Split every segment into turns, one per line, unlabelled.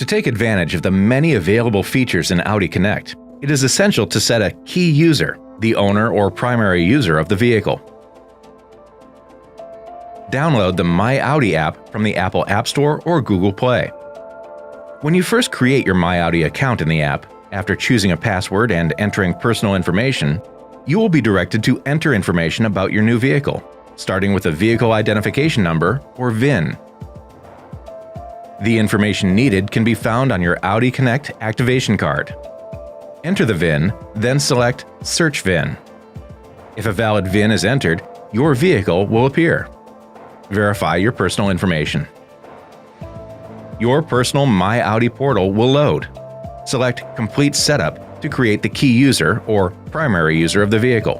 To take advantage of the many available features in Audi Connect, it is essential to set a key user, the owner or primary user of the vehicle. Download the My Audi app from the Apple App Store or Google Play. When you first create your My Audi account in the app, after choosing a password and entering personal information, you will be directed to enter information about your new vehicle, starting with a vehicle identification number or VIN. The information needed can be found on your Audi Connect activation card. Enter the VIN, then select Search VIN. If a valid VIN is entered, your vehicle will appear. Verify your personal information. Your personal My Audi portal will load. Select Complete Setup to create the key user or primary user of the vehicle.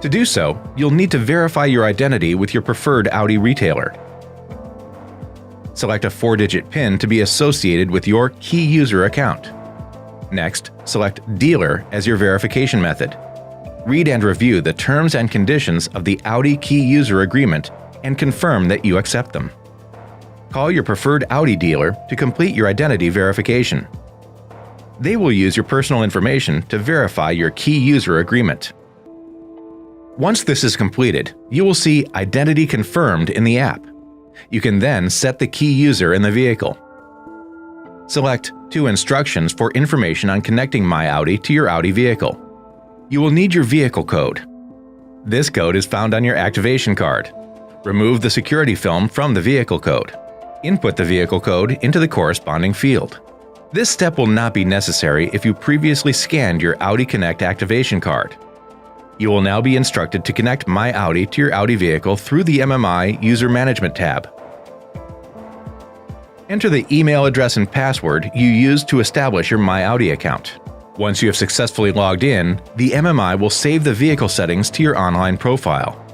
To do so, you'll need to verify your identity with your preferred Audi retailer. Select a 4-digit PIN to be associated with your key user account. Next, select Dealer as your verification method. Read and review the terms and conditions of the Audi Key User Agreement and confirm that you accept them. Call your preferred Audi dealer to complete your identity verification. They will use your personal information to verify your key user agreement. Once this is completed, you will see Identity Confirmed in the app. You can then set the key user in the vehicle. Select Two instructions for information on connecting My Audi to your Audi vehicle. You will need your vehicle code. This code is found on your activation card. Remove the security film from the vehicle code. Input the vehicle code into the corresponding field. This step will not be necessary if you previously scanned your Audi Connect activation card. You will now be instructed to connect My Audi to your Audi vehicle through the MMI User Management tab. Enter the email address and password you used to establish your My Audi account. Once you have successfully logged in, the MMI will save the vehicle settings to your online profile.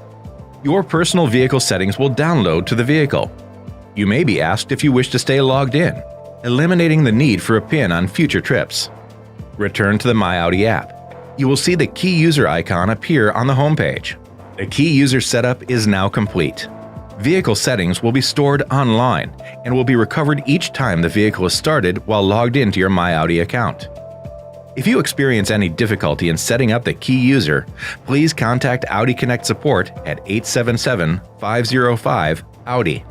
Your personal vehicle settings will download to the vehicle. You may be asked if you wish to stay logged in, eliminating the need for a PIN on future trips. Return to the My Audi app. You will see the key user icon appear on the homepage. The key user setup is now complete. Vehicle settings will be stored online and will be recovered each time the vehicle is started while logged into your My Audi account. If you experience any difficulty in setting up the key user, please contact Audi Connect support at 877-505-AUDI.